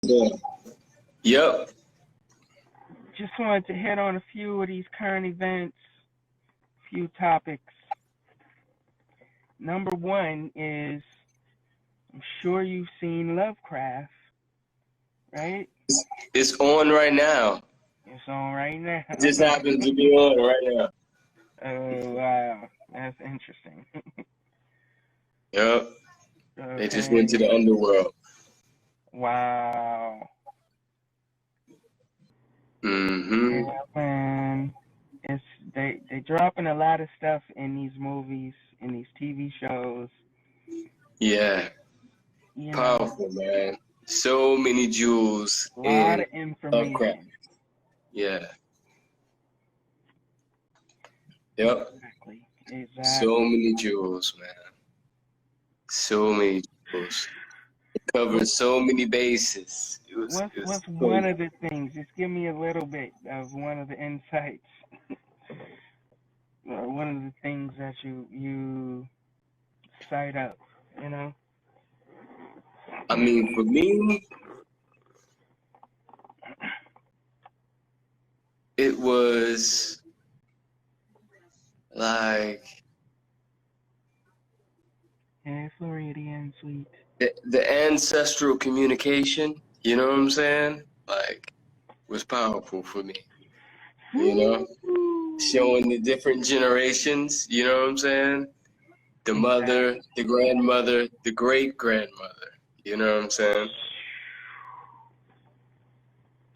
Yeah. Yep. Just wanted to hit on a few of these current events, few topics. Number one is, I'm sure you've seen Lovecraft, right? It's on right now. It's on right now. It just happens to be on right now. Oh, wow. That's interesting. Yep. They just went to Okay. the underworld. Wow. Mm-hmm. Yeah, man. It's they dropping a lot of stuff in these movies, in these TV shows. Yeah. You know, Powerful, man. So many jewels a lot in of Lovecraft. information. Yeah. Yep. Exactly. So Exactly. many jewels, man. So many jewels. It covered What so many bases. It was what's one crazy. of the things? Just give me a little bit of one of the insights, or one of the things that you cite up. You know. I mean, for me, it was like Hey, Floridian, sweet. the ancestral communication, you know what I'm saying? Like, was powerful for me, you know? Woo! Showing the different generations, you know what I'm saying? The mother, Exactly. the grandmother, the great grandmother, you know what I'm saying?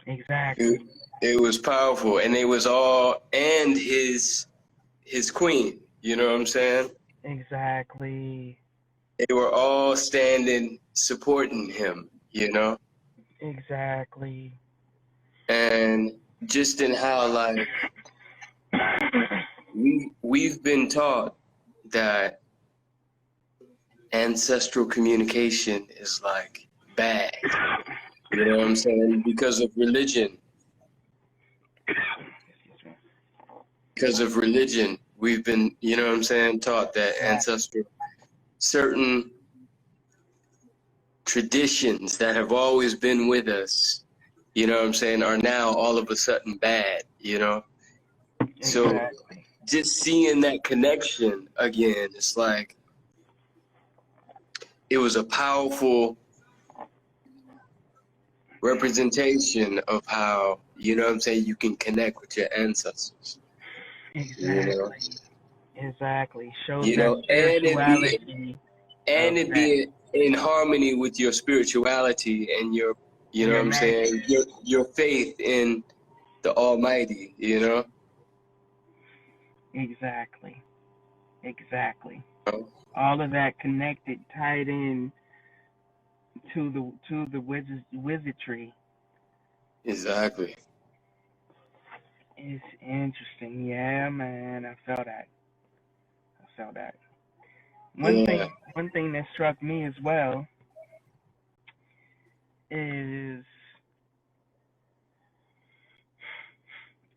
It, Exactly. it was powerful, and it was all, and his queen, you know what I'm saying? Exactly. They were all standing, supporting him, you know? Exactly. And just in how, like, we've been taught that ancestral communication is like bad. You know what I'm saying? Because of religion. Because of religion, we've been, you know what I'm saying, taught that Exactly. ancestral certain traditions that have always been with us, you know what I'm saying, are now all of a sudden bad, you know? So Exactly. just seeing that connection again, it's like it was a powerful representation of how, you know what I'm saying, you can connect with your ancestors. You know, Exactly. Exactly. Shows you that know, spirituality and of it that be in harmony with your spirituality and your, you know what your I'm saying, magic. your faith in the Almighty, you know. Exactly. Exactly. All of that connected, tied in to the wizardry Exactly. is interesting. Yeah, man. I felt that. I felt that. One Yeah. thing. One thing that struck me as well is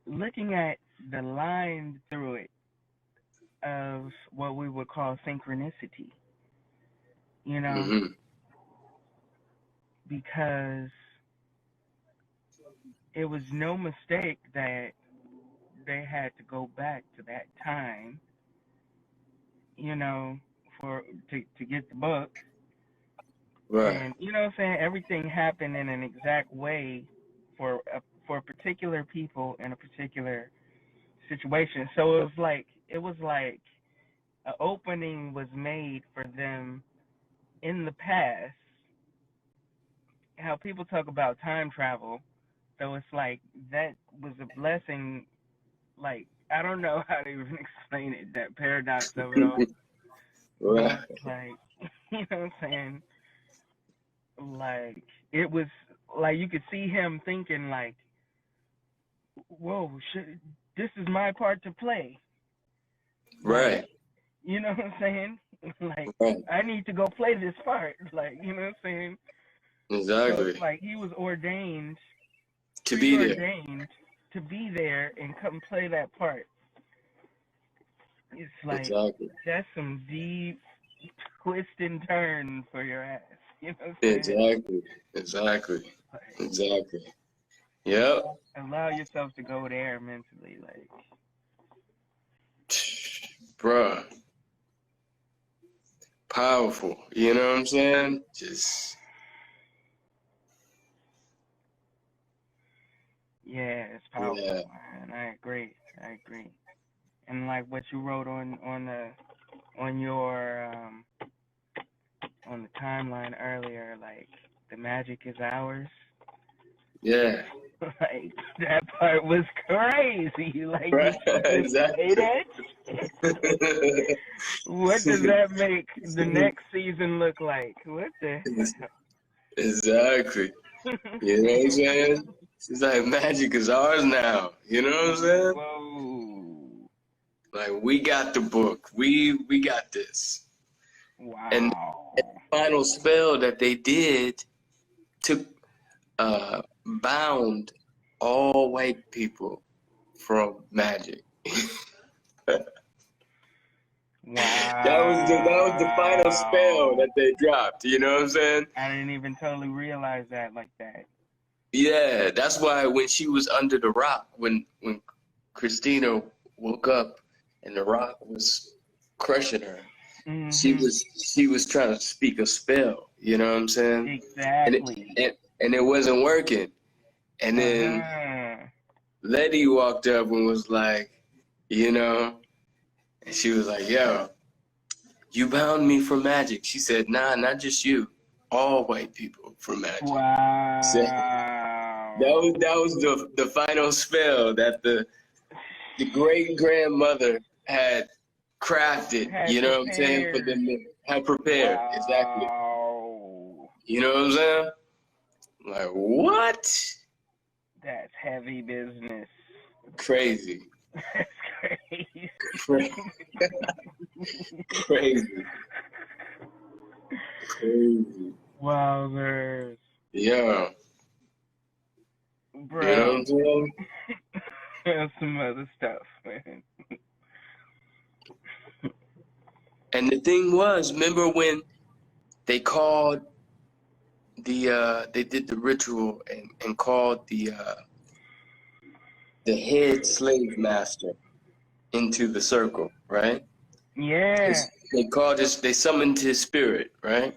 looking at the line through it of what we would call synchronicity, you know, Hmm. because it was no mistake that they had to go back to that time, you know, for to get the book. Right. And you know what I'm saying? Everything happened in an exact way for particular people in a particular situation. So it was like an opening was made for them in the past. How people talk about time travel, so it's like that was a blessing. Like, I don't know how to even explain it, that paradox of it all, but Right. it's like you know what I'm saying? Like, it was like you could see him thinking like, whoa, this is my part to play. Like, Right. you know what I'm saying? Like, Right. I need to go play this part. Like, you know what I'm saying? So it's Exactly. like he was ordained, To be there. preordained to be there and come play that part. It's like Exactly. that's some deep twist and turn for your ass. You know what I'm saying? Exactly. Exactly. Like, Exactly. Yep. allow yourself to go there mentally. Like, Bruh. Powerful. You know what I'm saying? Just yeah, it's powerful, yeah. man. I agree. And like what you wrote on your on the timeline earlier, like the magic is ours. Yeah. Like that part was crazy. Like, Right. did you just say Exactly. that shit? What does that make the next season look like? What the Exactly. hell? You know what I'm saying? She's like, magic is ours now. You know what I'm saying? Whoa. Like, we got the book. We got this. And the Wow. final spell that they did took bound all white people from magic. That was the final spell Wow. that they dropped. You know what I'm saying? I didn't even totally realize that like that. Yeah, that's why when she was under the rock, when Christina woke up and the rock was crushing her, she Mhm. was she was trying to speak a spell. You know what I'm saying? And it Exactly. and it wasn't working. And then Uh-huh. Letty walked up and was like, you know, and she was like, "Yo, you bound me for magic." She said, "Nah, not just you, all white people for magic." So Wow. that was the final spell that the great grandmother had crafted. Had You know what I'm saying? For prepared. them to have prepared exactly. Wow. You know what I'm saying? Like what? That's heavy business. Crazy, That's crazy. crazy, crazy. Wowzers. Yeah, you know what Bro. I'm saying? That's some other stuff, man. And the thing was, remember when they called they did the ritual and called the head slave master into the circle, right? Yeah. They summoned his spirit, right?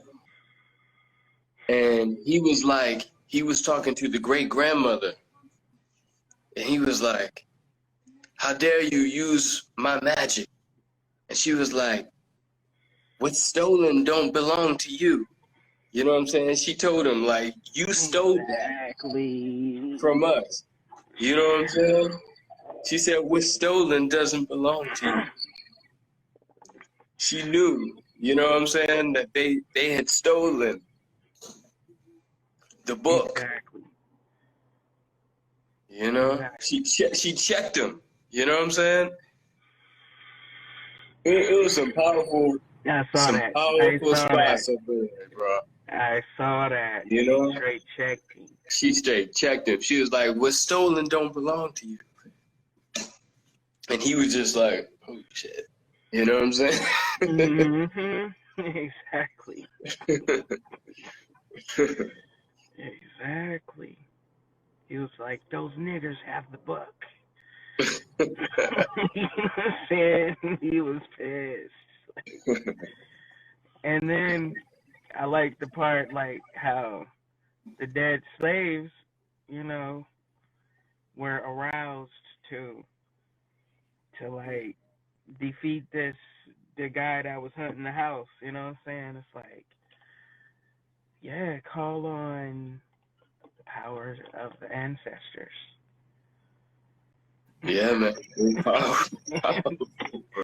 And he was talking to the great grandmother, and he was like, "How dare you use my magic?" And she was like, "What's stolen don't belong to you." You know what I'm saying? She told him, like, "You stole that Exactly. from us." You know what I'm saying? She said, "What's stolen doesn't belong to you." She knew, you know what I'm saying, that they had stolen the book. Exactly. You know, Exactly. she checked him. You know what I'm saying? It was I saw some that. I powerful saw that. spots up there, bro. I saw that. You She know, straight checked him. she straight checked him. She was like, "What's stolen don't belong to you," and he was just like, "Oh shit," you know what I'm saying? Mhm. Exactly. Exactly. He was like, "Those niggers have the book." You know what I'm saying? He was pissed. And then I like the part like how the dead slaves, you know, were aroused to like defeat the guy that was hunting the house, you know what I'm saying? It's like, yeah, call on the powers of the ancestors. Yeah, man. Powerful, powerful, bro.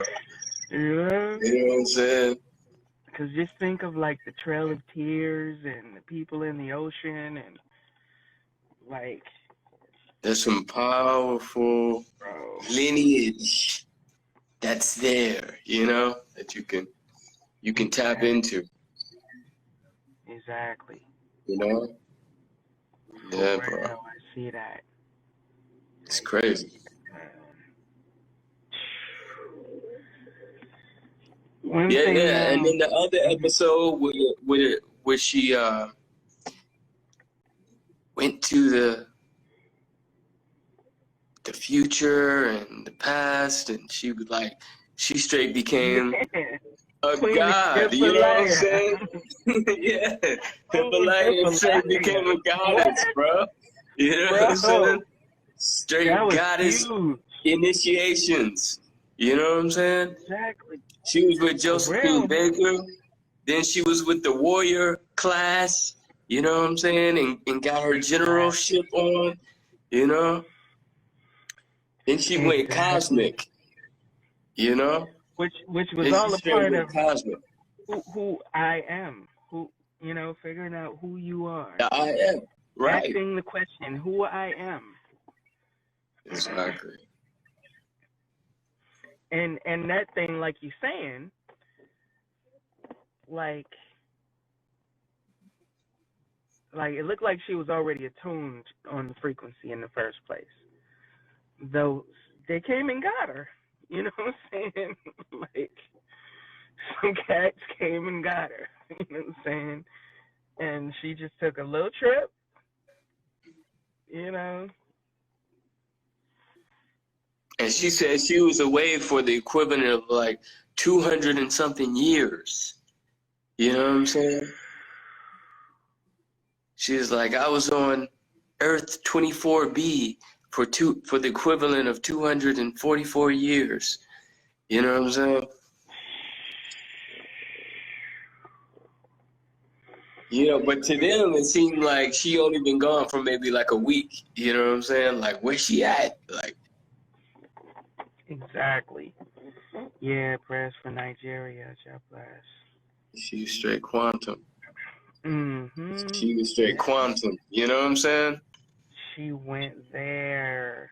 Yeah. You know what I'm saying? Because just think of like the Trail of Tears and the people in the ocean and like, There's some powerful bro, lineage that's there, you know, that you can tap into, exactly. you know? For Yeah, bro. real, I see that. It's I crazy. see that. One Yeah, thing, yeah. And then the other episode where she went to the future and the past, and she was like, she straight became Yeah. a Queen god, you know what I'm Hippolyta. saying? Yeah, Queen Hippolyta straight Hippolyta. became a What? goddess, bro. You know what I'm saying? Bro, that Straight was goddess huge. initiations. You know what I'm saying? Exactly. She was with For Josephine real. Baker. Then she was with the warrior class. You know what I'm saying? And got her Exactly. generalship on. You know. Then she went Exactly. cosmic. You know. Which was Then she all a straight part went of cosmic. who I am. Who, you know, figuring out who you are. The I am. Right. Asking the question, who I am. Exactly. And that thing, like you saying, like it looked like she was already attuned on the frequency in the first place. Though they came and got her. You know what I'm saying? Like some cats came and got her. You know what I'm saying? And she just took a little trip, you know. And she said she was away for the equivalent of like 200 and something years. You know what I'm saying? She was like, I was on Earth 24B for the equivalent of 244 years. You know what I'm saying? You know, but to them it seemed like she only been gone for maybe like a week. You know what I'm saying? Like, where's she at? Like, Exactly. Yeah, prayers for Nigeria, God bless. she was straight quantum. Mm-hmm. She was straight quantum. You know what I'm saying? She went there.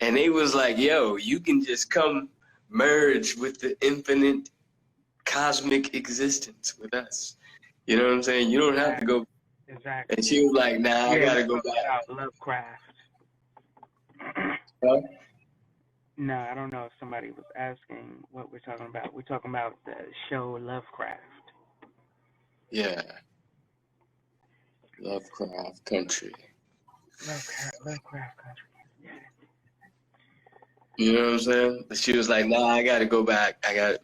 And they was like, yo, you can just come merge with the infinite cosmic existence with us. You know what I'm saying? You don't have to go. Exactly. And she was like, nah, I Yeah, gotta we're go talking back. about Lovecraft. Huh? No, I don't know if somebody was asking what we're talking about. We're talking about the show Lovecraft. Yeah. Lovecraft Country. Lovecraft Country. Yeah. You know what I'm saying? But she was like, nah, I gotta go back. I got,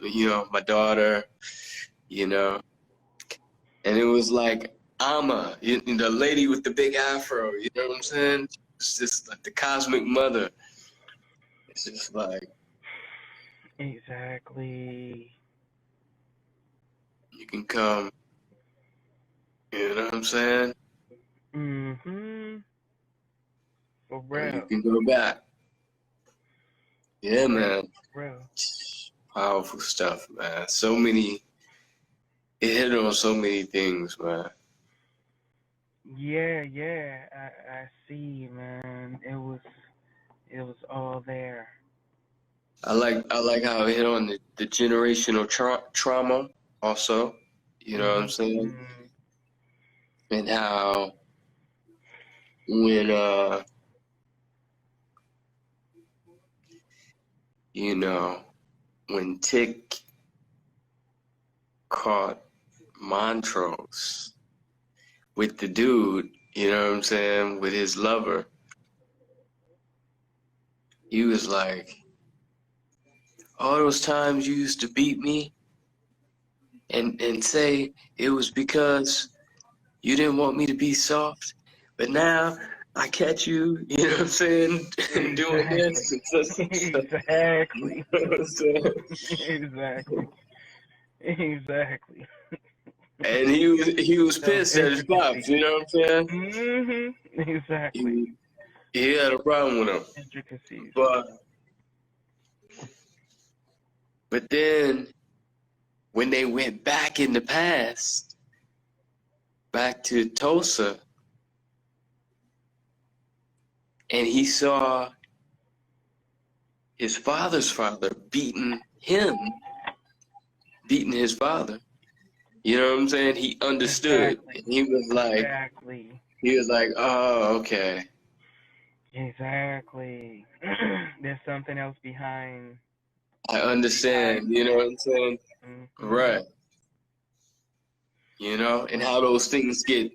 my daughter, you know. And it was like Amma, the lady with the big afro, you know what I'm saying? It's just like the cosmic mother. It's just like, Exactly. you can come, you know what I'm saying? Mm-hmm. For Or you real. can go back. Yeah, man. For real. Powerful stuff, man. It hit on so many things, man. Yeah, I see, man. It was all there. I like how it hit on the generational trauma also, you know what I'm saying? Mm-hmm. And how when when Tick caught Montrose with the dude, you know what I'm saying, with his lover, he was like, all those times you used to beat me and say it was because you didn't want me to be soft, but now I catch you, you know what I'm saying, doing this. Exactly. You know what I'm saying? Exactly. Exactly. And he was Those pissed at his pops, intricacies. you know what I'm saying? Exactly. He had a problem with him. Intricacies. But then when they went back in the past, back to Tulsa, and he saw his father's father beating his father. You know what I'm saying? He understood. Exactly. And he was like, oh, okay. Exactly. There's something else behind. I understand. You know what I'm saying? Mm-hmm. Right. you know, and how those things get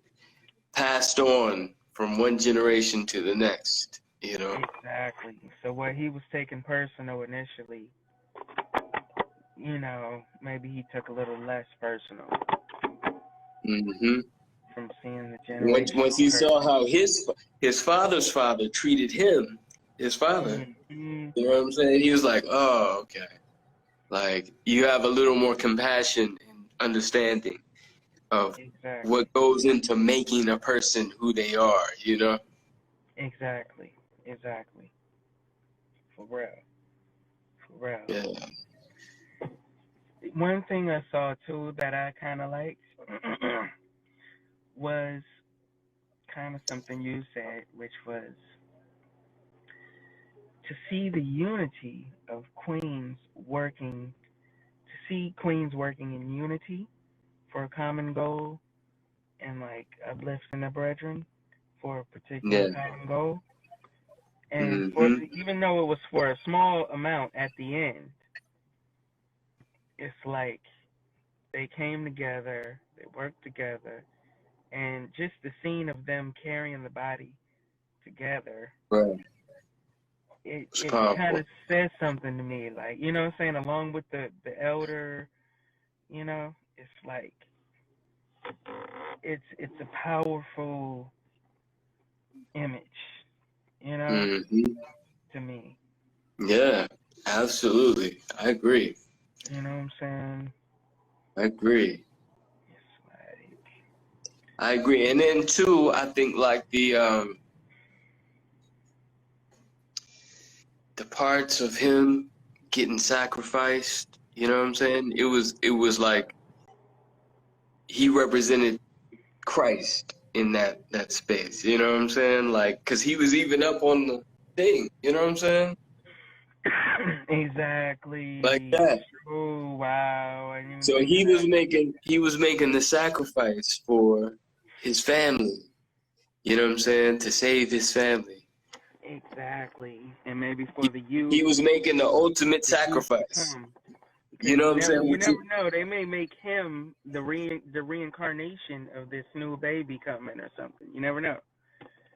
passed on from one generation to the next, you know. Exactly. So what he was taking personal initially, you know, maybe he took a little less personal Hmm. from seeing the Once generational he curse. saw how his father's father treated him, his father, Mm-hmm. you know what I'm saying? He was like, oh, okay. Like, you have a little more compassion and understanding of Exactly. what goes into making a person who they are, you know? Exactly. Exactly. For real. For real. Yeah. One thing I saw too that I kind of liked was kind of something you said, which was to see the unity of queens working, to see queens working in unity for a common goal and like uplifting the brethren for a particular Yeah. common goal. And for Hmm. even though it was for a small amount at the end, it's like they came together, they worked together, and just the scene of them carrying the body together, Right. It's it kind powerful. of says something to me. Like, you know what I'm saying? Along with the elder, you know, it's like it's a powerful image, you know, Hmm. to me. Yeah, absolutely. I agree. You know what I'm saying? I agree. It's like, I agree. And then too, I think like the parts of him getting sacrificed, you know what I'm saying? It was like he represented Christ in that space, you know what I'm saying? Like, cause he was even up on the thing, you know what I'm saying? Like exactly. that. True. Wow. I didn't even So think of that. he was making the sacrifice for his family, you know what I'm saying? To save his family. Exactly. And maybe He, for the youth, he was making the ultimate the youth to sacrifice. come. You Because know what I'm saying? you Which never know. They may make him the reincarnation of this new baby coming or something. You never know.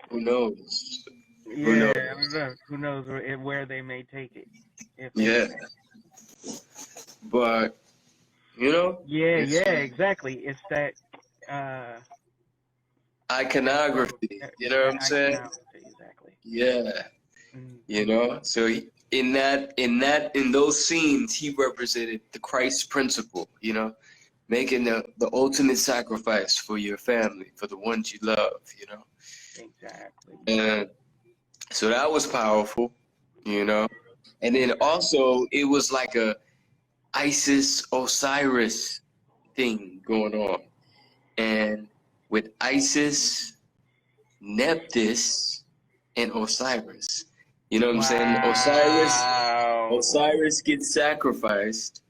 who knows? Who Yeah, I don't knows? know. Who knows where they may take it, if Yeah, anything. but you know, Yeah, it's yeah, exactly. It's that uh that growth, iconography. You know what that I'm saying? iconology, exactly. Yeah, you Mm-hmm. know. So in those scenes, he represented the Christ principle. You know, making the ultimate sacrifice for your family, for the ones you love. You know, Exactly. and so that was powerful. You know, and then Exactly. also it was like a Isis Osiris thing going on. And with Isis, Nephthys, and Osiris. You know what I'm saying? Wow. Osiris gets sacrificed.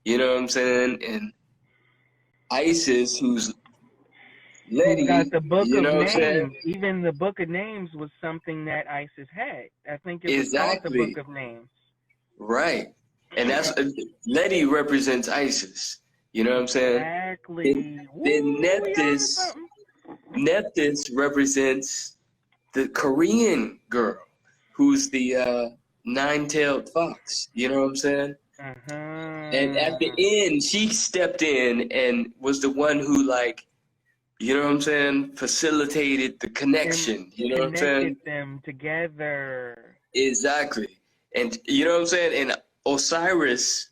You know what I'm saying? And Isis, who's Who's got Letty, the book you of know what I'm saying? names? Even the book of names was something that ISIS had. I think it was called the book Exactly. of names. Right. And that's Letty represents Isis. You know what I'm saying? Then, Exactly. then Woo, we on to Nephthys, something. Nephthys represents the Korean girl who's the nine-tailed fox. You know what I'm saying? And at the Uh-huh. end, she stepped in and was the one who, like, you know what I'm saying, facilitated the And connection. You know what I'm connected saying? them together. Exactly. And you know what I'm saying? And Osiris,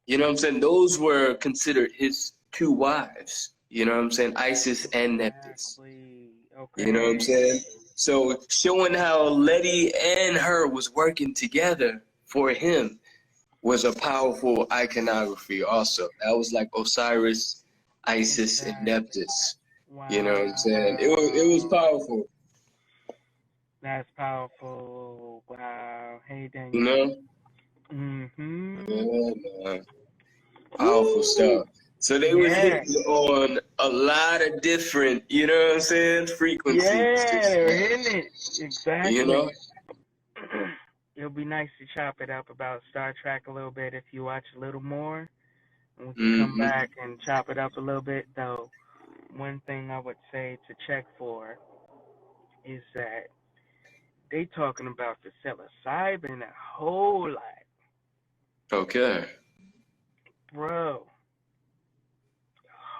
you know what I'm saying? Those were considered his two wives. You know what I'm saying? Isis and Nephthys. Exactly. You know what I'm Okay. saying? So showing how Letty and her was working together for him was a powerful iconography also. That was like Osiris, Isis, and Exactly. Nephthys. You know what I'm saying? It was Wow. powerful, That's powerful. Wow. Hey, you Daniel. know? Mm-hmm. Yeah, man. Powerful Woo. stuff. So they was Yeah. hitting on a lot of different, you know what I'm saying, frequencies. Yeah, Just they're like, hitting it. you know? Exactly. It'll be nice to chop it up about Star Trek a little bit if you watch a little more. We can come Mm-hmm. back and chop it up a little bit, though. One thing I would say to check for is that they talking about the psilocybin a whole lot, Okay. bro,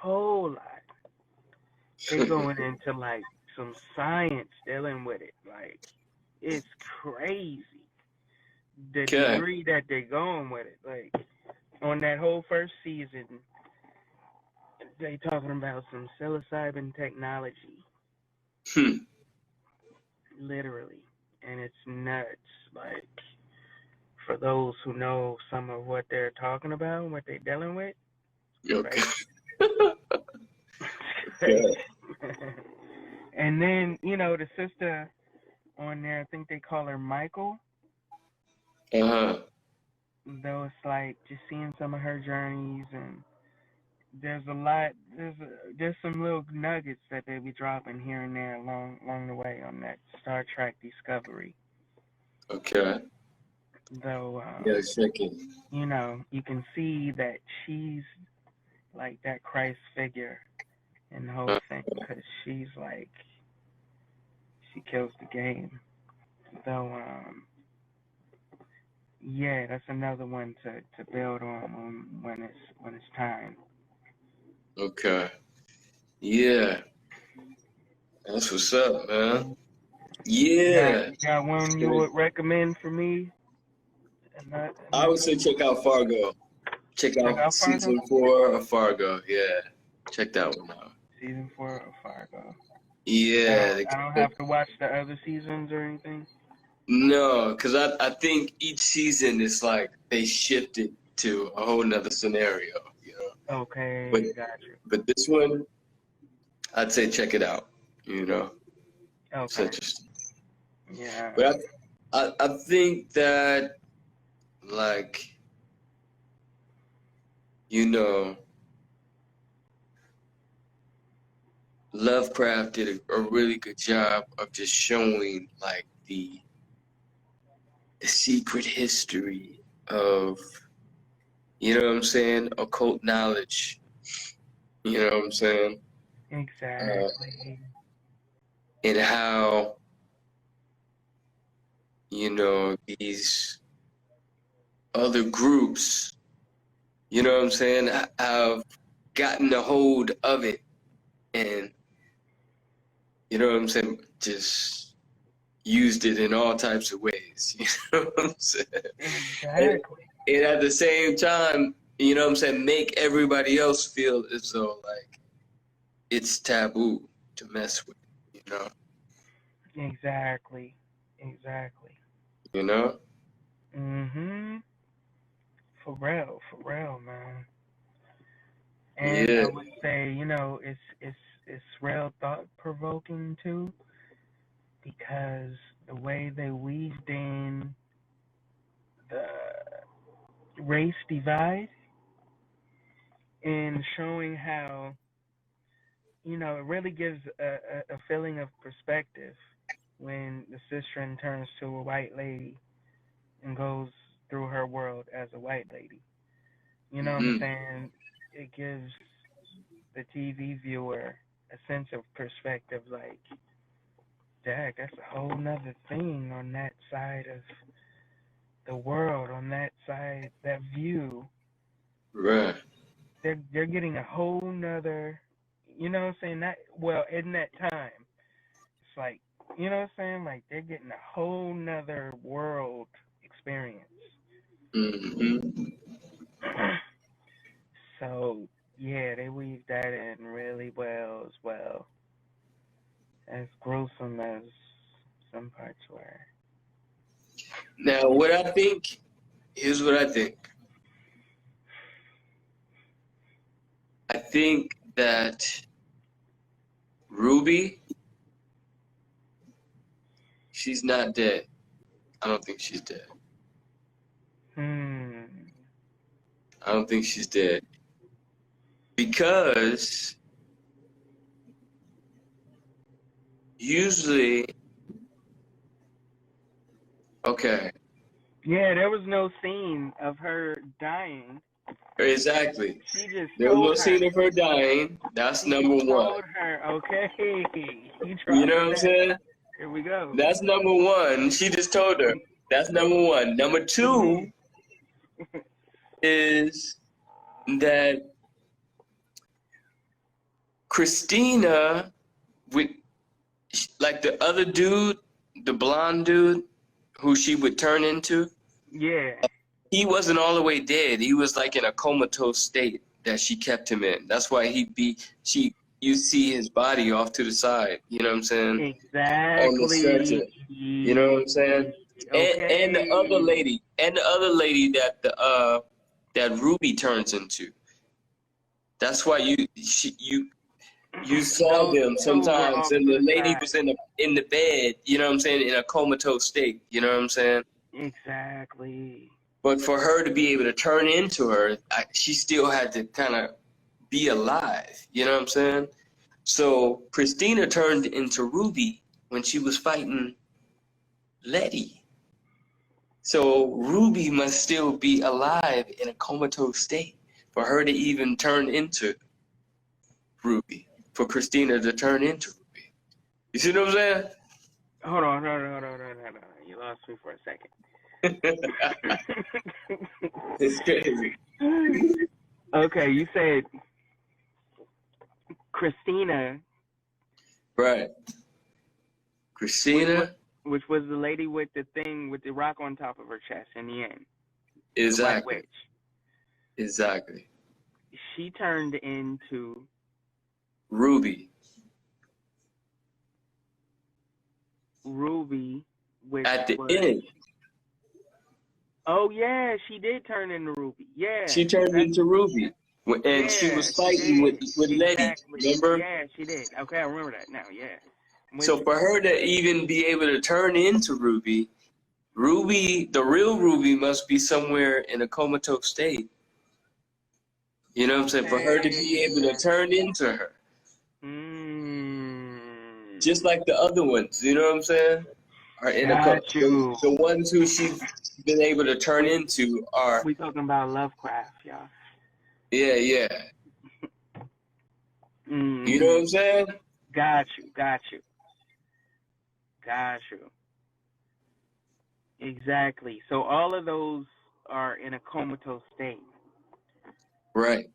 whole lot. They going into like some science dealing with it, like it's crazy the Okay. degree that they're going with it. Like on that whole first season, they talking about some psilocybin technology, Hmm. literally, and it's nuts. Like for those who know some of what they're talking about and what they're dealing with, Okay. crazy. Okay. Crazy. And then, the sister on there, I think they call her Michael. Uh-huh. Though it's like just seeing some of her journeys, and there's a lot, there's some little nuggets that they be dropping here and there along the way on that Star Trek Discovery. Okay. Though, Yeah, check it. you can see that she's like that Christ figure in the whole thing, because she's like, she kills the game. Though, yeah, that's another one to build on when it's time. Okay. Yeah. That's what's up, man. Yeah. You got one you would recommend for me? I would Another say one? check out Fargo. Check Check out out Fargo? season 4 of Fargo. Yeah. Check that one out. Season 4 of Fargo. I Yeah. don't I don't have to watch the other seasons or anything. No, because I think each season is like they shifted to a whole nother scenario, you know. But Okay, got you. but this one, I'd say check it out, you know. It's Okay. interesting. Yeah. But I think that like, you know, Lovecraft did a really good job of just showing like the secret history of, you know what I'm saying, occult knowledge. You know what I'm saying? Uh, Exactly. and how, you know, these other groups, you know what I'm saying, have gotten a hold of it, and, you know what I'm saying, just used it in all types of ways. You know what I'm saying? And, Exactly. and at the same time, you know what I'm saying, make everybody else feel as though like it's taboo to mess with, you know? Exactly. Exactly. You know? Mhm. For real, man. And I Yeah. would say, it's real thought provoking too, because the way they weaved in the race divide and showing how, it really gives a feeling of perspective when the sister turns to a white lady and goes through her world as a white lady. You know what I'm Hmm. saying? It gives the TV viewer a sense of perspective, like, Dag, that's a whole nother thing on that side of the world, on that side, that view. Right. They're getting a whole nother, you know what I'm saying? That, well, in that time, it's like, you know what I'm saying? Like they're getting a whole nother world experience. Hmm. So yeah, they weave that in really well as well. As gruesome as some parts were. Now, what I think, here's what I think. I think that Ruby, she's not dead. I don't think she's dead. Hmm. I don't think she's dead. Because usually, okay, Yeah, there was no scene of her dying. Exactly. She just There was told no her. scene of her dying. That's She number just one. told her, okay. He You dropped know the what I'm net. saying? Here we go. That's number one. She just told her. That's number one. Number two is that Christina, with like the other dude, the blonde dude, who she would turn into, Yeah. he wasn't all the way dead. He was like in a comatose state that she kept him in. That's why you see his body off to the side, you know what I'm saying? On the Exactly. stretcher. You know what I'm saying? And Okay. the other lady that Ruby turns into. That's why you saw Those them two were sometimes, off and to the the lady side. was in the bed, you know what I'm saying, in a comatose state, you know what I'm saying? Exactly. But for her to be able to turn into her, she still had to kind of be alive, you know what I'm saying? So Christina turned into Ruby when she was fighting Letty. So Ruby must still be alive in a comatose state for her to even turn into Ruby, for Christina to turn into Ruby. You see what I'm saying? Hold on. You lost me for a second. It's crazy. Okay, you said Christina, Right. which was Christina? which was the lady with the thing with the rock on top of her chest in the end, the White Exactly. Witch. Exactly. She turned into Ruby. Ruby, which At the was. end, Oh yeah, she did turn into Ruby. Yeah, she turned that's into Ruby. And she yeah, was she fighting did with Letty, exactly. remember? Yeah, she did. Okay, I remember that now. Yeah, which So for her to even be able to turn into Ruby, the real Ruby must be somewhere in a comatose state. You know what I'm saying? For her to be okay. able to turn into her. Just like the other ones, you know what I'm saying? Are in Got you. the ones who she's been able to turn We into are, we talking about Lovecraft, y'all. yeah, yeah. You know what Mm-hmm. I'm saying? Got you. Got you. Got you. Exactly. So all of those are in a comatose state. Right.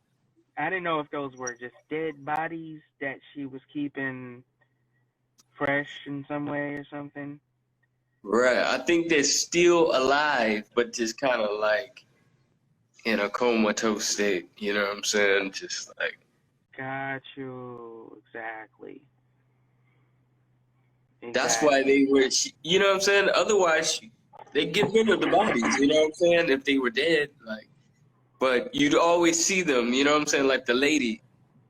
I didn't know if those were just dead bodies that she was keeping fresh in some way or something. Right. I think they're still alive, but just kind of like in a comatose state. You know what I'm saying? Just like, Got you. Exactly. that's why Exactly. they were, you know what I'm saying? Otherwise, they get rid of the bodies, you know what I'm saying? If they were dead, like, but you'd always see them, you know what I'm saying? Like the lady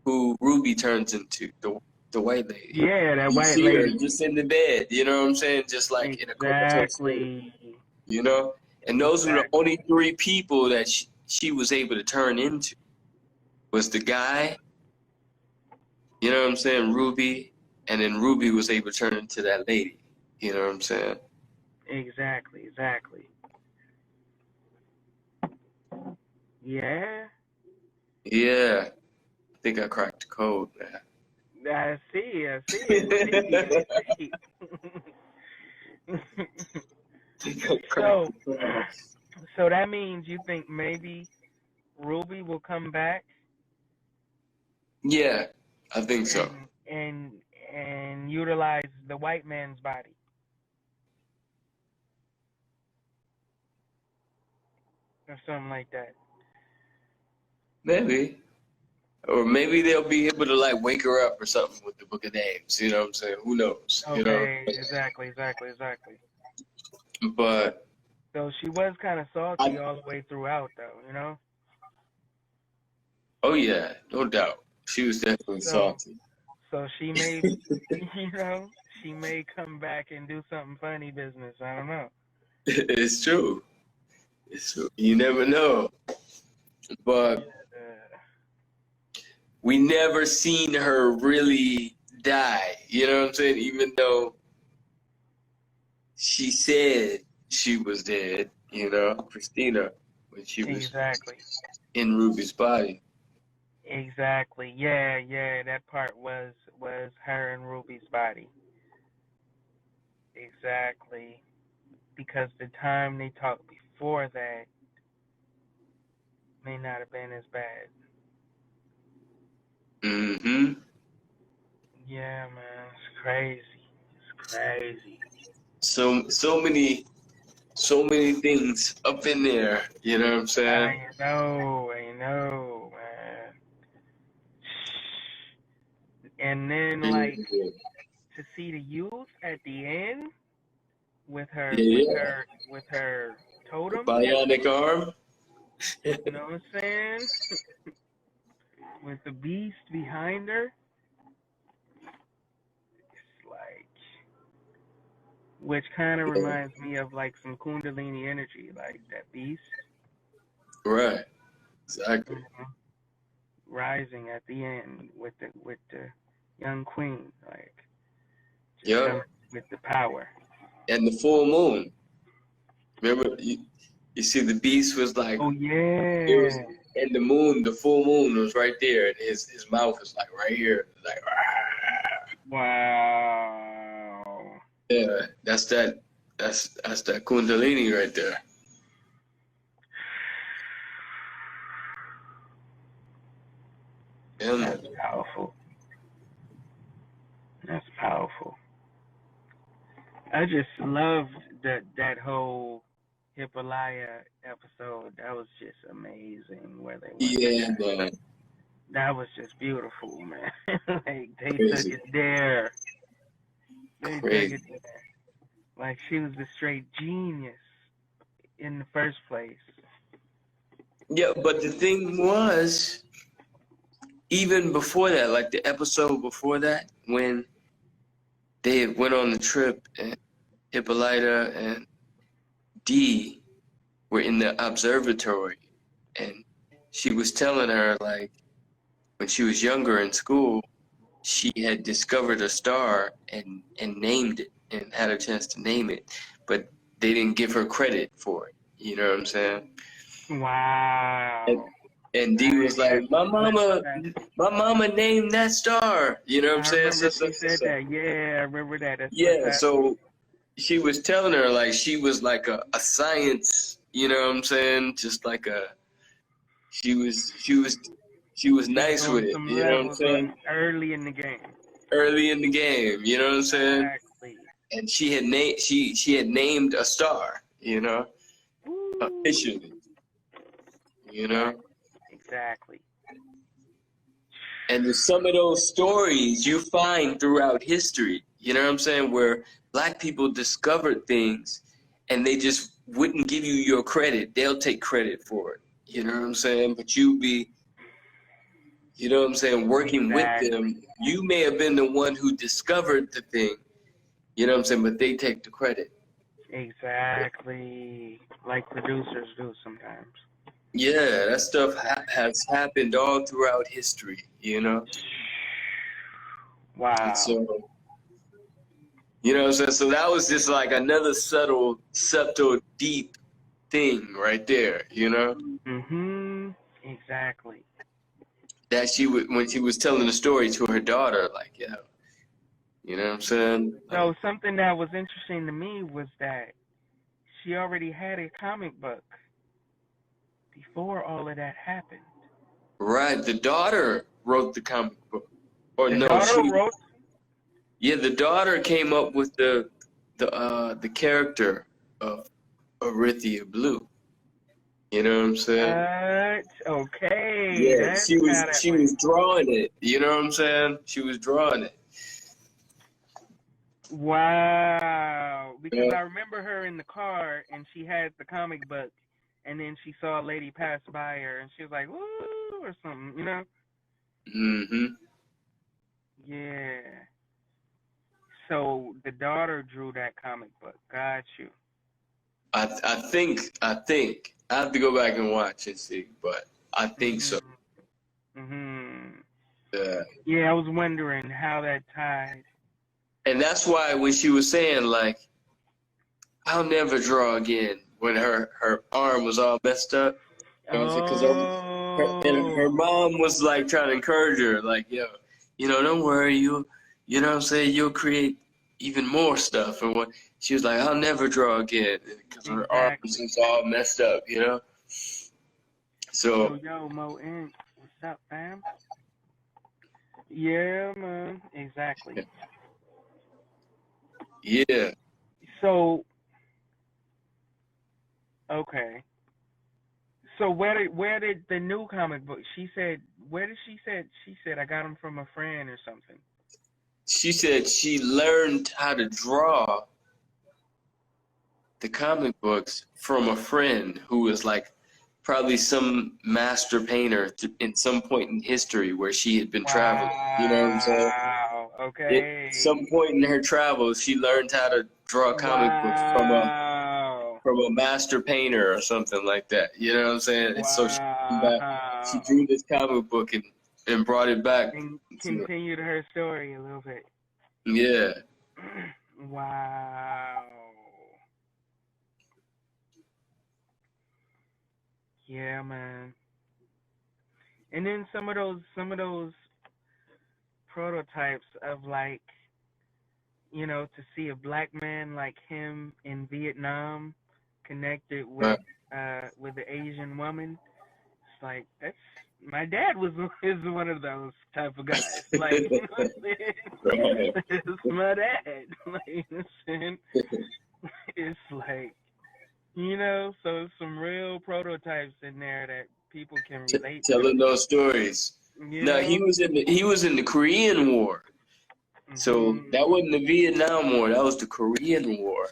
who Ruby turns into, the white lady. Yeah, that You white see her lady. just in the bed, you know what I'm saying? Just like in a comatose state, Exactly. you know? And those were the Exactly. only three people that she was able to turn into. Was the guy, you know what I'm saying, Ruby, and then Ruby was able to turn into that lady. You know what I'm saying? Exactly. Exactly. Yeah. Yeah. I think I cracked the code, man. I see. I see. I see. I see. Think I cracked so, the code. so that means you think maybe Ruby will come back Yeah, I think so. and and and utilize the white man's body or something like that. Maybe. Or maybe they'll be able to like wake her up or something with the Book of Names. You know what I'm saying? Who knows? You know? Okay. Exactly. Exactly. Exactly. But So she was kind of salty I, all the way throughout, though. You know. oh yeah, no doubt. She was definitely So salty. so she may, you know, she may come back and do something funny business. I don't know. It's true. It's true. You never know. But Yeah. we never seen her really die. You know what I'm saying? Even though she said she was dead, you know, Christina, when she was Exactly. in Ruby's body. Exactly. Yeah, that part was her and Ruby's body. Exactly. Because the time they talked before that may not have been as bad. Mm-hmm. Yeah, man, it's crazy. It's crazy. So many things up in there. You know what I'm saying? I know, man. And then like Yeah, to see the youth at the end with her yeah. with her The totem, bionic arm. you know what I'm saying? With the beast behind her. It's like which kind of Yeah. reminds me of like some Kundalini energy, like that beast Right. Exactly. hmm rising at the end with the young queen, like just Yep. coming with the power. And the full moon. Remember, you see, the beast was like, Oh it was, yeah! and the moon, the full moon was right there, and his mouth was like right here, like, "Rah." Wow! Yeah, that's that Kundalini right there. Yeah, That's man. powerful. That's powerful. I just loved that whole Hippolaya episode. That was just amazing where they went with Yeah, that. man. That was just beautiful, man. Like they took Crazy, it there. They took it crazy. there. Like she was the straight genius in the first place. Yeah, but the thing was, even before that, like the episode before that, when they went on the trip and Hippolyta and Dee were in the observatory, and she was telling her, like, when she was younger in school, she had discovered a star and named it and had a chance to name it, but they didn't give her credit for it. You know what I'm saying? And, Wow. and Dee I was like, that's my mama named that star. You know what I'm I saying? remember she said that. Yeah, I remember that. That's what's Yeah, happening. so she was telling her like she was like a science, you know what I'm saying? Just like she was she was she was She was nice with on it, some you know what I'm levels saying? on early in the game. Early in the game, you know what I'm saying? Exactly. And she had named a star, you know, Ooh. officially, you know. Exactly. Exactly. And there's some of those stories you find throughout history, you know what I'm saying, where black people discovered things and they just wouldn't give you your credit. They'll take credit for it. You know what I'm saying? But you be, you know what I'm saying, working with Exactly. them. You may have been the one who discovered the thing, you know what I'm saying, but they take the credit. Exactly. Like producers do sometimes. Yeah, that stuff has happened all throughout history, you know? And Wow. so, you know what I'm saying? So that was just like another subtle, deep thing right there, you know? Mhm. Exactly. That she would, when she was telling the story to her daughter, like, yeah, you know what I'm saying? Like, So something that was interesting to me was that she already had a comic book before all of that happened. right, the daughter wrote the comic book. Or The no, daughter wrote. yeah, the daughter came up with the character of Arithia Blue. You know what I'm saying? What? Okay, Yeah, that's how that she went. was drawing it. You know what I'm saying? She was drawing it. Wow. Because Yeah. I remember her in the car and she had the comic book and then she saw a lady pass by her and she was like, "Woo," or something, you know? Mm-hmm. Yeah. So the daughter drew that comic book. Got you. I think I have to go back and watch and see, but I think so. Mhm. Mhm. Yeah. Yeah, I was wondering how that tied. And that's why when she was saying like, I'll never draw again, when her arm was all messed up, you know what I'm saying? Because Oh, her mom was like trying to encourage her, like, yo, don't worry, you know what I'm saying, you'll create even more stuff. And what she was like, I'll never draw again because her arms was all messed up, So yo, Mo Inc, what's up, fam? Yeah, man, exactly. Yeah. So, okay. So where did the new comic book? She said, where did she said? She said I got them from a friend or something. She said she learned how to draw the comic books from a friend who was like probably some master painter in some point in history where she had been traveling. You know what I'm saying? Wow. Okay. At some point in her travels, she learned how to draw comic books from a master painter or something like that. You know what I'm saying? And so she came back, she drew this comic book and brought it back. And continued her story a little bit. Yeah. Wow. Yeah, man. And then some of those prototypes of like, to see a black man like him in Vietnam connected with the Asian woman. It's like that's my dad is one of those type of guys. Like, you know what I'm saying? Right. It's my dad. Like, you know what I'm saying? It's like, so some real prototypes in there that people can relate Telling to. those stories. No, he was in the Korean War. So that wasn't the Vietnam War. That was the Korean War,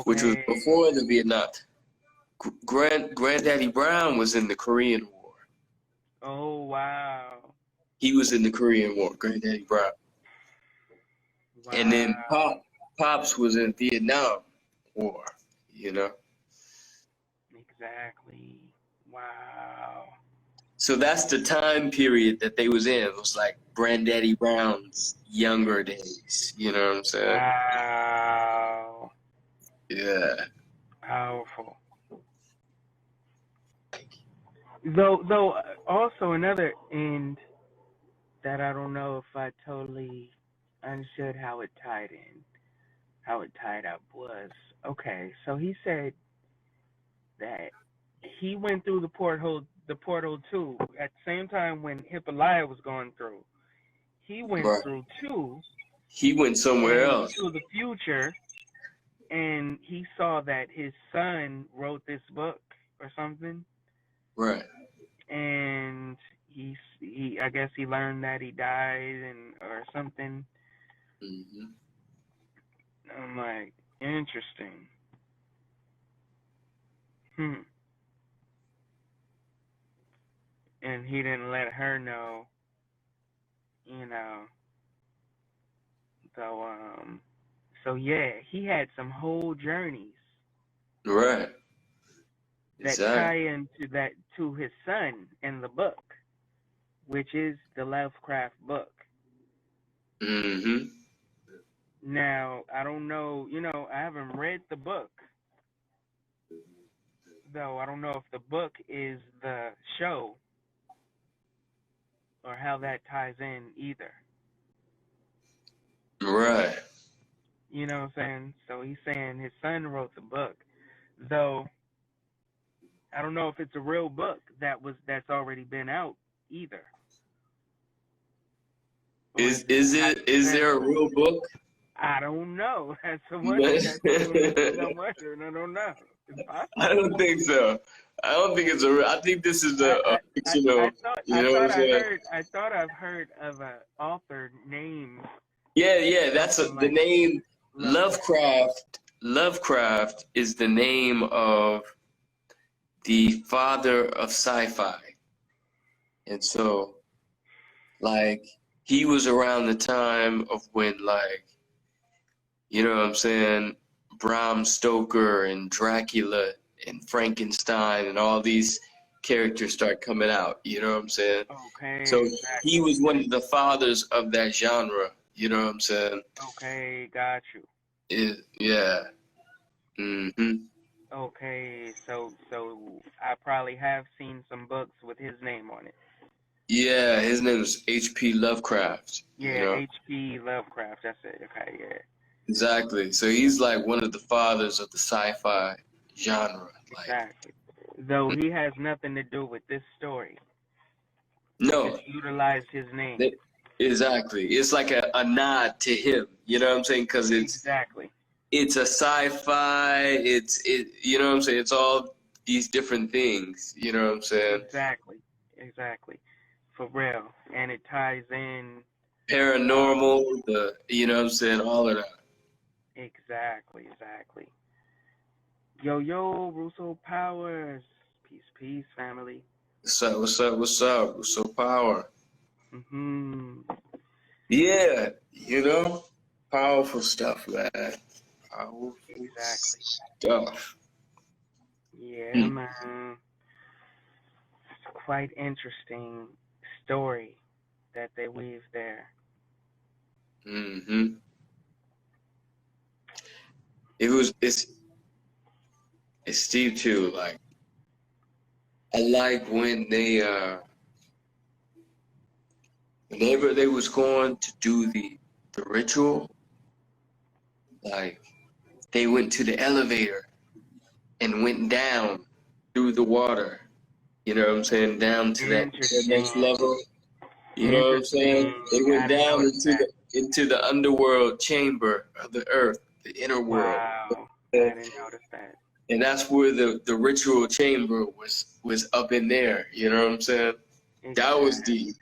which was before the Vietnam. Granddaddy Brown was in the Korean War. Oh, wow. He was in the Korean War, Granddaddy Brown. Wow. And then Pops was in Vietnam War, Exactly. Wow. So that's the time period that they was in. It was like Granddaddy Brown's younger days. You know what I'm saying? Wow. Yeah. Powerful. Though also another end that I don't know if I totally understood how it tied up was, okay, so he said that he went through the portal too at the same time when Hippolyta was going through. He went through too. He went somewhere else. To the future, and he saw that his son wrote this book or something. Right. And he I guess he learned that he died or something. Mm-hmm. I'm like, interesting. And he didn't let her know, so yeah, he had some whole journeys. Right. That tie into that to his son in the book, which is the Lovecraft book. Mm-hmm. Now, I don't know, I haven't read the book. Though I don't know if the book is the show or how that ties in either. Right. You know what I'm saying? So he's saying his son wrote the book. Though I don't know if it's a real book that's already been out either. Is there a real book? I don't know. That's the one thing I'm wondering. I don't know. It's possible. I don't think so. I don't think it's a real. I think this is a fictional. I thought I've heard of an author named. Yeah. That's the name. Lovecraft. Lovecraft is the name of the father of sci-fi, and so, like, he was around the time of when, like, you know what I'm saying, Bram Stoker and Dracula and Frankenstein and all these characters start coming out, you know what I'm saying? Okay. So he was one of the fathers of that genre, you know what I'm saying? Okay, got you. Yeah. Mm-hmm. Okay, so I probably have seen some books with his name on it. Yeah, his name is H.P. Lovecraft, you Yeah, know? H.P. Lovecraft. That's it. Okay, yeah. Exactly. So he's like one of the fathers of the sci-fi genre. Like, Exactly. Though he has nothing to do with this story. They just no, utilized his name. they, exactly. It's like a nod to him. You know what I'm saying? Because Exactly. it's a sci-fi. You know what I'm saying? It's all these different things. You know what I'm saying? Exactly. Exactly. For real. And it ties in. Paranormal. You know what I'm saying? All of that. Exactly. Exactly. Yo, yo, Russo Powers. Peace, peace, family. What's up? What's up? What's up? What's up? Power. Hmm. Yeah. You know, powerful stuff, man. Powerful Exactly. stuff. Yeah, man. It's quite interesting story that they weave there. Mm-hmm. It's Steve too. Like I like when whenever they was going to do the ritual, like they went to the elevator and went down through the water. You know what I'm saying? Down to that next Interesting. level. You know what I'm saying? Interesting. They went I didn't down notice that. into the underworld chamber of the earth, the inner world. Wow. I didn't notice that. And that's where the ritual chamber was up in there. You know what I'm saying? That was Exactly. deep.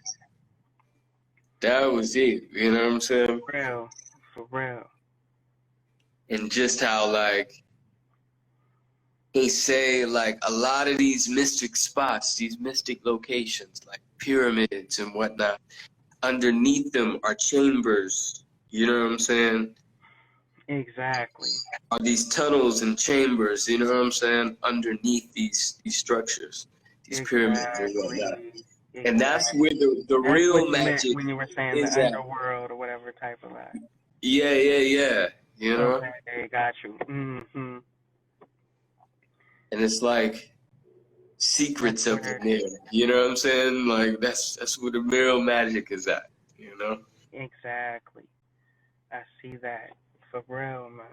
That was deep. You know what I'm saying? For real. For real. And just how like they say like a lot of these mystic spots, these mystic locations, like pyramids and whatnot, underneath them are chambers. You know what I'm saying? Exactly. Are these tunnels and chambers, you know what I'm saying, underneath these structures, these pyramids and whatnot. Exactly. And that's where Exactly. the That's what real you meant magic when you were saying the is at. underworld or whatever type of that. Yeah, yeah, yeah. You know? Okay, got you. Mm-hmm. And it's like That's secrets up in where there. You know what I'm saying? Like that's where the real magic is at, you know? exactly. I see that. For real, man.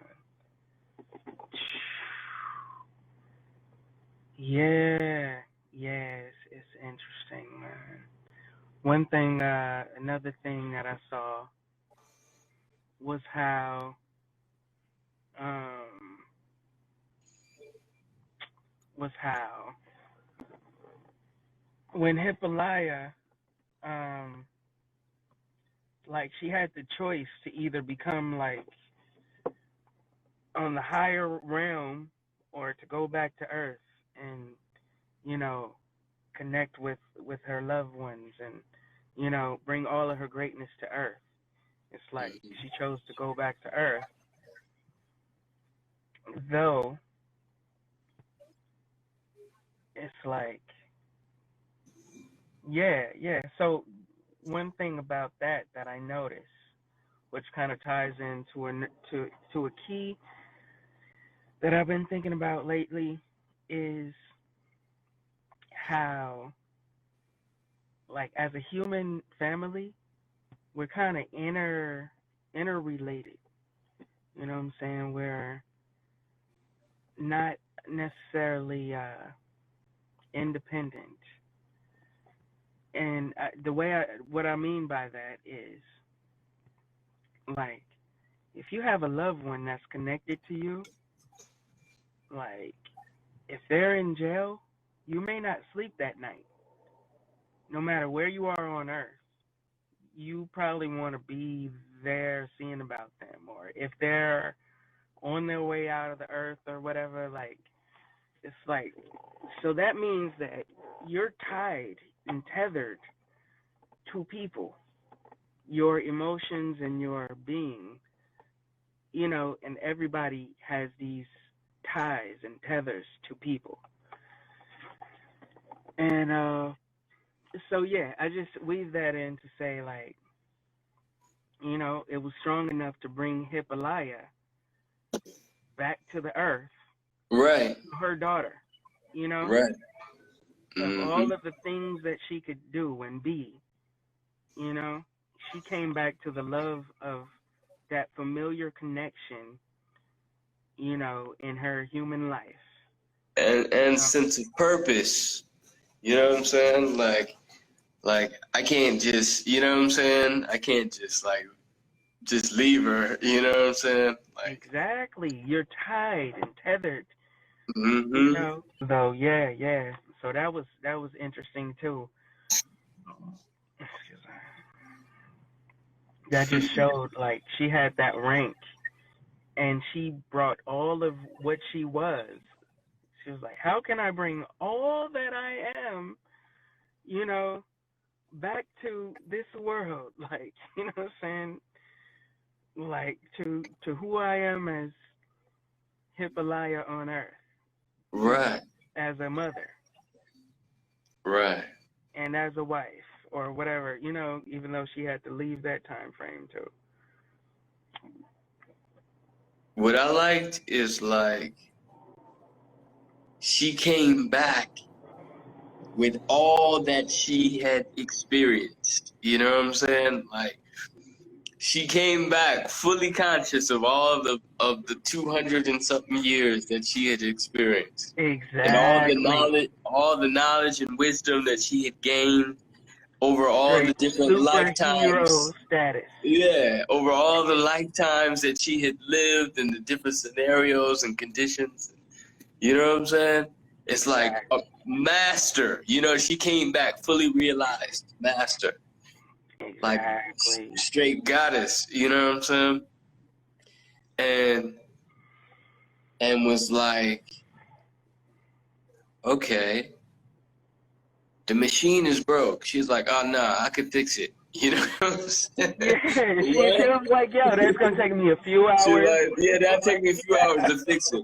Yeah. Yes, it's interesting, man. One thing, another thing that I saw was um, how when Hippolyta, um, like she had the choice to either become like on the higher realm or to go back to Earth and you know connect with her loved ones and bring all of her greatness to Earth. It's like Mhm. she chose to go back to Earth, though it's like yeah. So one thing about that I noticed, which kind of ties into to a key that I've been thinking about lately, is how like as a human family, we're kind of interrelated. You know what I'm saying? We're not necessarily independent. And what I mean by that is like if you have a loved one that's connected to you, like if they're in jail, you may not sleep that night. No matter where you are on earth, you probably want to be there seeing about them. Or if they're on their way out of the earth or whatever, like it's like so that means that you're tied and tethered to people, your emotions and your being, and everybody has these ties and tethers to people. And so yeah, I just weave that in to say like, it was strong enough to bring Hippolyta back to the earth Right. her daughter, you know, Right. of Mm-hmm. all of the things that she could do and be, you know, she came back to the love of that familiar connection, you know, in her human life. You And know? sense of purpose. You know what I'm saying? Like I can't just, you know what I'm saying? I can't just like just leave her. You know what I'm saying? Like. Exactly. You're tied and tethered, you Mm-hmm. know. Though, yeah, yeah. So that was interesting too. Excuse me. That just showed like she had that rank, and she brought all of what she was. She was like, how can I bring all that I am, you know, back to this world? Like, you know what I'm saying? Like to who I am as Hippolyta on Earth, you know, Right. as a mother Right. and as a wife or whatever, you know, even though she had to leave that time frame too. What I liked is like she came back with all that she had experienced. You know what I'm saying? Like she came back fully conscious of all the 200 and something years that she had experienced. And Exactly. all the knowledge and wisdom that she had gained over all the Straight different superhero lifetimes. status. Yeah, over all the lifetimes that she had lived and the different scenarios and conditions. You know what I'm saying? It's like a Exactly. master. You know, she came back fully realized master, like Exactly. straight goddess. You know what I'm saying? And was like, okay, the machine is broke. She's like, oh no, I could fix it. You know what I'm saying? Yeah, she What? was like, yo, that's gonna take me a few She's hours. like, yeah, that'll take me a few hours to fix it.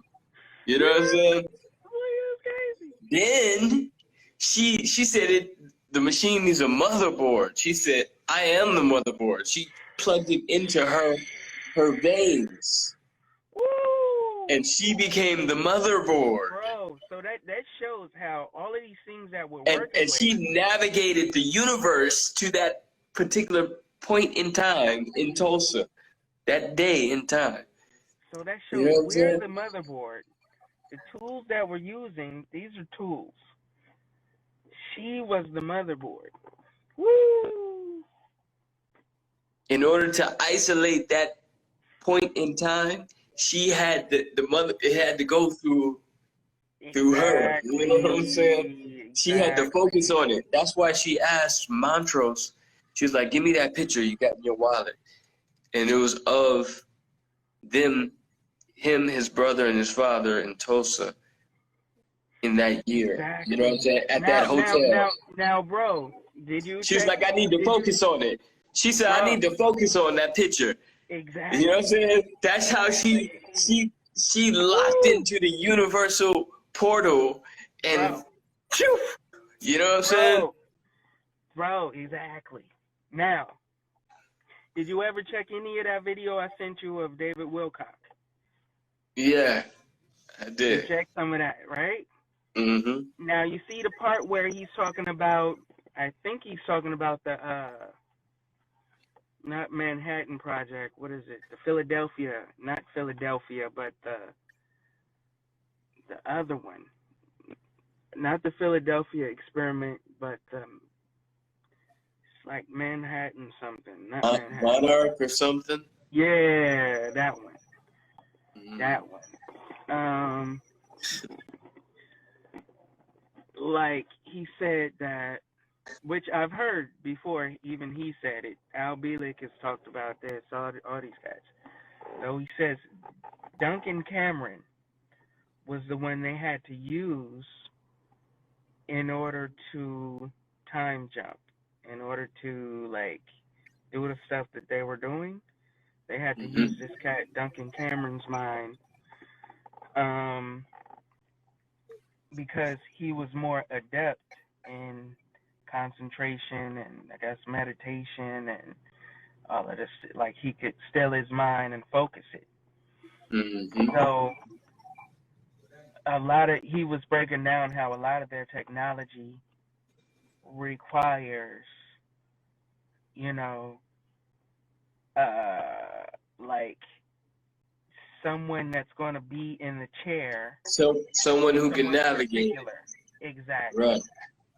You know what I'm Yeah. saying? Oh, crazy. Then she said it. The machine needs a motherboard. She said, "I am the motherboard." She plugged it into her veins, Woo! and she became the motherboard. Bro, so that shows how all of these things that we're And working with. she navigated the universe to that particular point in time in Tulsa, that day in time. So that You shows know what I'm we're saying? the motherboard. The tools that we're using, these are tools. She was the motherboard. Woo! In order to isolate that point in time, she had the mother. It had to go through her. You know what I'm saying? Exactly. She had to focus Exactly. on it. That's why she asked Montrose. She was like, "Give me that picture you got in your wallet," and it was of them, him, his brother, and his father in Tulsa in that year. You know what I'm Exactly. saying? At that Now, now, hotel. now, now, bro, did you She was check? like, "I need to Did you, focus on it." She said, "I bro? need to focus on that picture." You know what I'm Exactly. saying? That's how she locked Woo! into the universal portal and Bro, phew, you know what I'm saying? bro, bro, exactly. Now, did you ever check any of that video I sent you of David Wilcock? Yeah, I You did. checked some of that, right? Mm-hmm. Now you see the part where he's talking about. I think he's talking about the not Manhattan Project. What is it? The Philadelphia, not Philadelphia, but the other one. Not the Philadelphia experiment, but it's like Manhattan something. Not Manhattan. Monarch or something. Yeah, that one. Mm-hmm. That one. Like he said that, which I've heard before. Even he said it. Al Bielek has talked about this. All these guys. So he says Duncan Cameron was the one they had to use in order to time jump, in order to like do the stuff that they were doing. They had to use Mm-hmm. this cat Duncan Cameron's mind, um, because he was more adept in concentration and I guess meditation and all of this. Like he could still his mind and focus it. Mm-hmm. So he was breaking down how a lot of their technology requires, you know, like someone that's going to be in the chair. So someone who can navigate. Particular. Exactly. Right.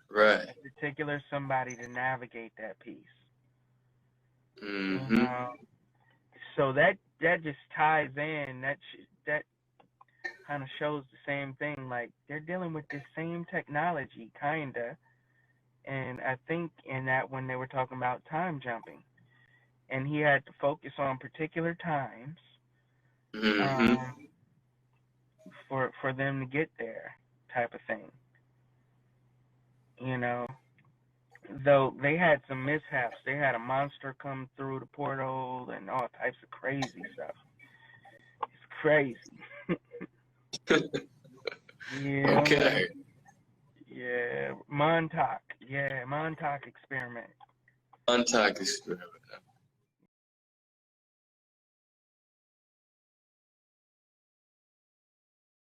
Right. A particular somebody to navigate that piece. Mm-hmm. You know? So that just ties in. That kind of shows the same thing. Like they're dealing with this same technology, kinda. And I think in that when they were talking about time jumping, and he had to focus on particular times, Mm-hmm. for them to get there, type of thing. You know, though they had some mishaps. They had a monster come through the portal and all types of crazy stuff. It's crazy. Yeah. Okay. Yeah. Montauk. Yeah, Montauk experiment. Montauk experiment.